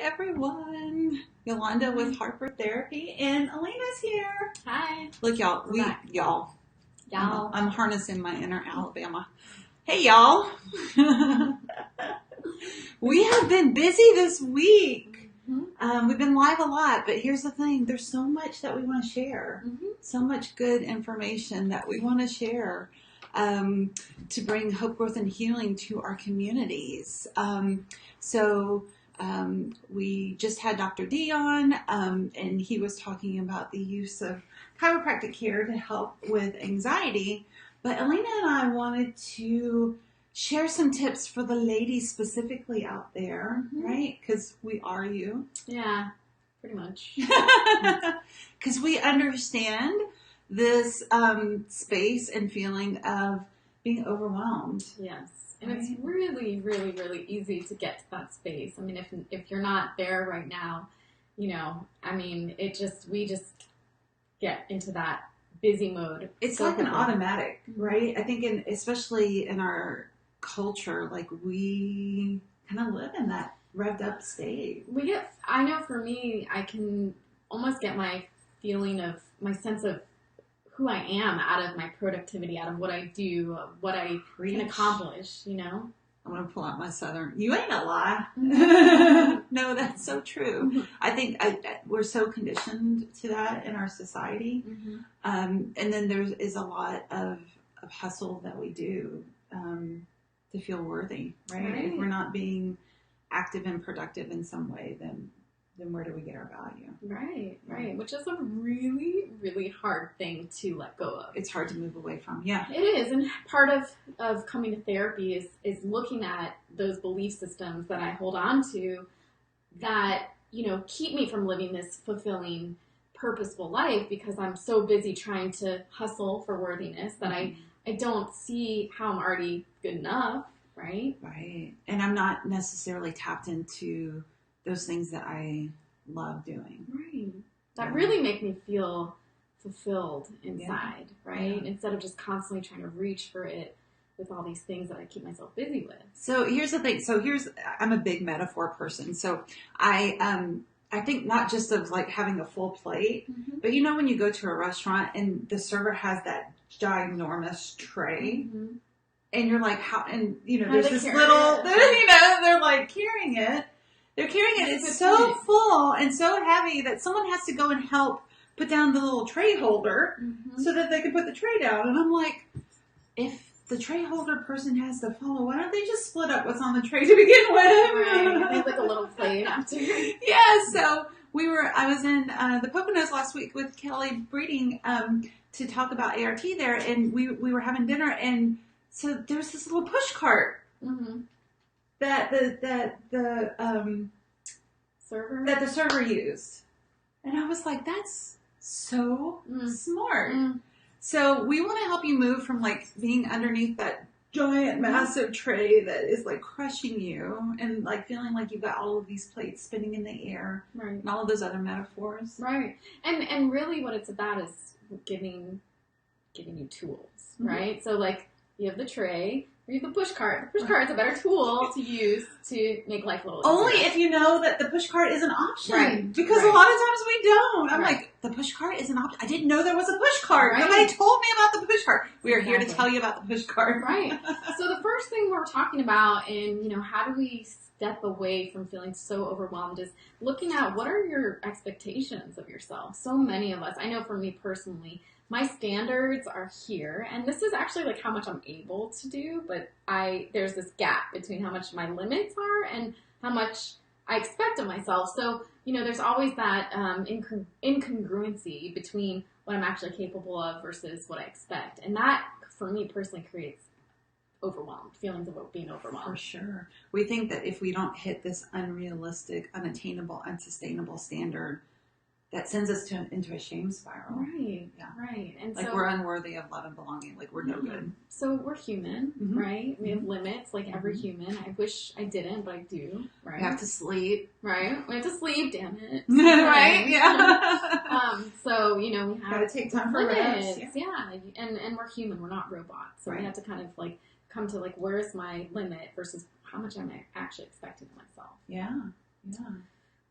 everyone. Yolanda with Harper Therapy, and Alina's here. Hi. Look, y'all. Y'all. I'm harnessing my inner Alabama. Hey, y'all. We have been busy this week. We've been live a lot, but here's the thing. There's so much that we want to share. So much good information that we want to share to bring hope, growth, and healing to our communities. We just had Dr. D on, and he was talking about the use of chiropractic care to help with anxiety. But Alina and I wanted to share some tips for the ladies specifically out there, right? Because we are you. Yeah, pretty much. Because we understand this space and feeling of being overwhelmed. Yes. And it's really, really, really easy to get to that space. I mean, if you're not there right now, we just get into that busy mode. It's so like quickly. An automatic, right? I think especially in our culture, like we kind of live in that revved up state. I know for me, I can almost get my sense of who I am out of my productivity, out of what I do, what I can accomplish, I'm going to pull out my Southern. You ain't a lie. No, that's so true. I think we're so conditioned to that in our society. And then there is a lot of hustle that we do to feel worthy, right? If we're not being active and productive in some way, then where do we get our value? Right. Which is a really, really hard thing to let go of. It's hard to move away from. Yeah. It is. And part of coming to therapy is looking at those belief systems that I hold on to that, keep me from living this fulfilling, purposeful life because I'm so busy trying to hustle for worthiness that I don't see how I'm already good enough, right? Right. And I'm not necessarily tapped into those things that I love doing. Right. That really make me feel fulfilled inside, right? Yeah. Instead of just constantly trying to reach for it with all these things that I keep myself busy with. So here's the thing. I'm a big metaphor person. So I think not just of like having a full plate, but when you go to a restaurant and the server has that ginormous tray and you're like, how, and there's this little, they're like carrying it. They're carrying it. It's so full and so heavy that someone has to go and help put down the little tray holder so that they can put the tray down. And I'm like, if the tray holder person has to follow, why don't they just split up what's on the tray to begin with? Right. Make like a little plate after. Yeah. So I was in the Poconos last week with Kelly Breeding to talk about ART there, and we were having dinner, and so there was this little push cart. That the server used, and I was like, "That's so smart." So we want to help you move from like being underneath that giant, massive tray that is like crushing you, and like feeling like you've got all of these plates spinning in the air, and all of those other metaphors, right? And really, what it's about is giving you tools, right? So like you have the tray. The push cart. The push cart is a better tool to use to make life a little easier. Only if you know that the push cart is an option. Right. Because a lot of times we don't. I'm like, the push cart is an option. I didn't know there was a push cart. Nobody told me about the push cart. We are here to tell you about the push cart. Right. So the first thing we're talking about in, how do we step away from feeling so overwhelmed is looking at what are your expectations of yourself. So many of us, I know for me personally, my standards are here, and this is actually like how much I'm able to do, but there's this gap between how much my limits are and how much I expect of myself. So, there's always that incongruency between what I'm actually capable of versus what I expect. And that, for me personally, creates feelings of being overwhelmed. For sure. We think that if we don't hit this unrealistic, unattainable, unsustainable standard, that sends us into a shame spiral. Right. Yeah. Right. And like we're unworthy of love and belonging. Like we're no good. So we're human, right? We have limits, like every human. I wish I didn't, but I do. Right. We have to sleep. Right. We have to sleep. Damn it. Right. Yeah. So we have gotta take time for limits. rest. Yeah. And we're human. We're not robots. So we have to kind of like come to like where's my limit versus how much am I actually expecting of myself. Yeah. Yeah.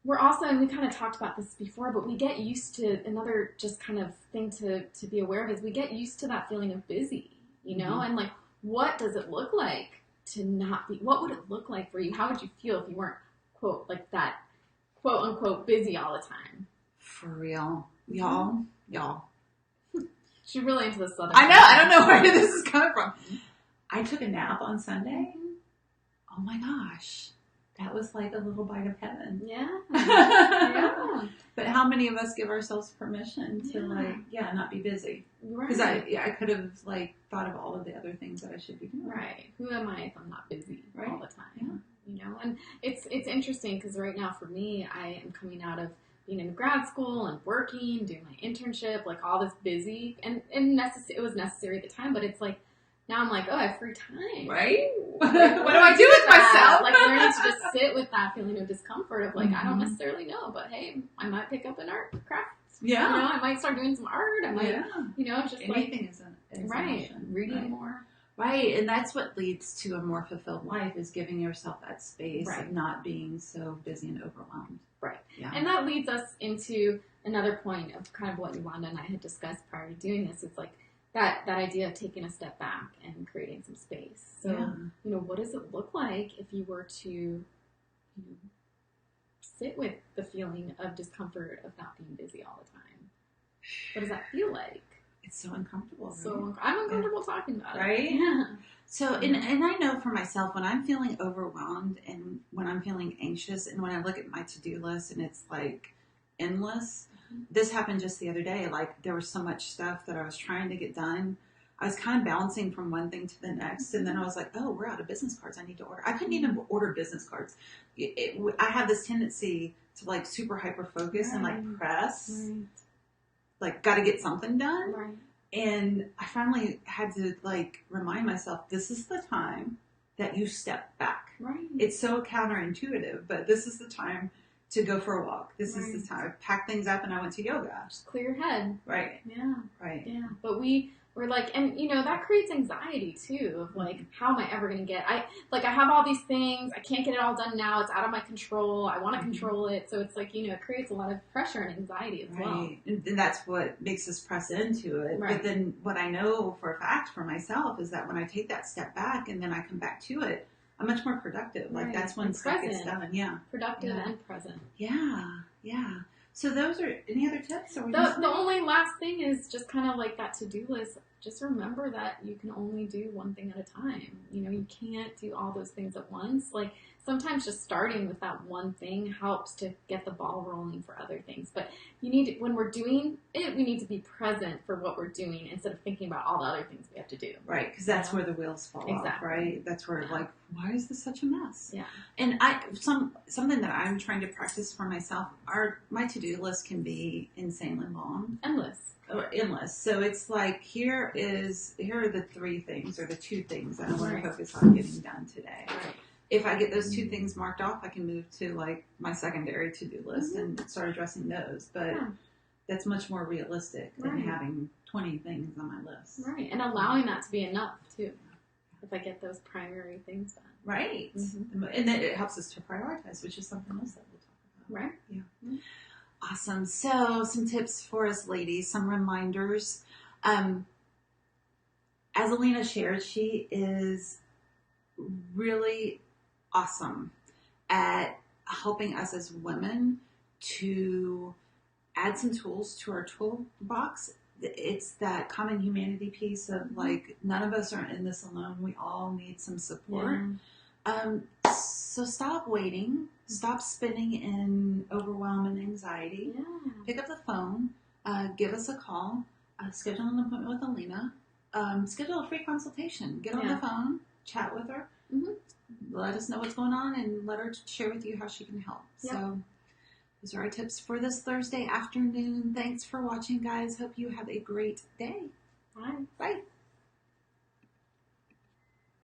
we're also, and we kind of talked about this before, but we get used to another just kind of thing to be aware of is we get used to that feeling of busy, you know, Mm-hmm. and like, what does it look like to not be, what would it look like for you? How would you feel if you weren't, quote, like that, quote unquote, busy all the time? For real. Y'all. She's really into the Southern. I know. I don't know where this is coming from. I took a nap on Sunday. Oh my gosh. That was like a little bite of heaven. Yeah. Yeah. But how many of us give ourselves permission to not be busy? Because I could have like thought of all of the other things that I should be doing. Right. Who am I if I'm not busy all the time? Yeah. You know, and it's interesting because right now for me, I am coming out of being in grad school and working, doing my internship, like all this busy and it was necessary at the time, but it's like, now I'm like, oh, I have free time. Right? Like, what do I do with myself? Like learning to just sit with that feeling of discomfort of like, I don't necessarily know, but hey, I might pick up an art craft. Yeah. You know, I might start doing some art. I might, you know, just anything like, is an right, emotion, reading more. Right, and that's what leads to a more fulfilled life is giving yourself that space of not being so busy and overwhelmed. Right. Yeah. And that leads us into another point of kind of what Yolanda and I had discussed prior to doing this. It's like that idea of taking a step back and creating some space. So, you know, what does it look like if you were to, you know, sit with the feeling of discomfort of not being busy all the time? What does that feel like? It's so uncomfortable. Right? So I'm uncomfortable talking about it. Right? Yeah. So, and I know for myself, when I'm feeling overwhelmed and when I'm feeling anxious and when I look at my to-do list and it's like endless, this happened just the other day. Like there was so much stuff that I was trying to get done. I was kind of bouncing from one thing to the next. And then I was like, oh, we're out of business cards. I need to order. I couldn't even order business cards. I have this tendency to like super hyper focus and like press, like got to get something done. Right. And I finally had to like remind myself, this is the time that you step back. Right. It's so counterintuitive, but this is the time to go for a walk. This is the time. I packed things up and I went to yoga. Just clear your head. Right. Yeah. Right. Yeah. But we're like, and you know, that creates anxiety too of like, how am I ever going to get, I have all these things. I can't get it all done now. It's out of my control. I want to control it. So it's like, you know, it creates a lot of pressure and anxiety as well. And that's what makes us press into it. Right. But then what I know for a fact for myself is that when I take that step back and then I come back to it, I'm much more productive. Like that's when stuff gets done. Yeah. Productive and present. Yeah. Yeah. So those are, any other tips? The only last thing is just kind of like that to-do list. Just remember that you can only do one thing at a time. You know, you can't do all those things at once. Like sometimes just starting with that one thing helps to get the ball rolling for other things. But you need to, when we're doing it, we need to be present for what we're doing instead of thinking about all the other things we have to do. Right, because that's where the wheels fall off, right? That's where like, why is this such a mess? Yeah. And something that I'm trying to practice for myself, my to-do list can be insanely long. Endless. Or endless. So it's like, here are the three things or the two things that I want to focus on getting done today. Right. If I get those two things marked off, I can move to like my secondary to-do list and start addressing those. But that's much more realistic than having 20 things on my list. Right. And allowing that to be enough too. If I get those primary things done. Right. Mm-hmm. And then it helps us to prioritize, which is something else that we'll talk about. Right. Yeah. Mm-hmm. Awesome. So some tips for us ladies, some reminders. As Alina shared, she is really awesome at helping us as women to add some tools to our toolbox. It's that common humanity piece of like, none of us are in this alone. We all need some support. Yeah. So stop waiting. Stop spinning in overwhelm and anxiety. Yeah. Pick up the phone. Give us a call. Schedule an appointment with Alina. Schedule a free consultation. Get on the phone. Chat with her. Mm-hmm. Let us know what's going on and let her share with you how she can help. Yep. So those are our tips for this Thursday afternoon. Thanks for watching, guys. Hope you have a great day. Bye. Bye.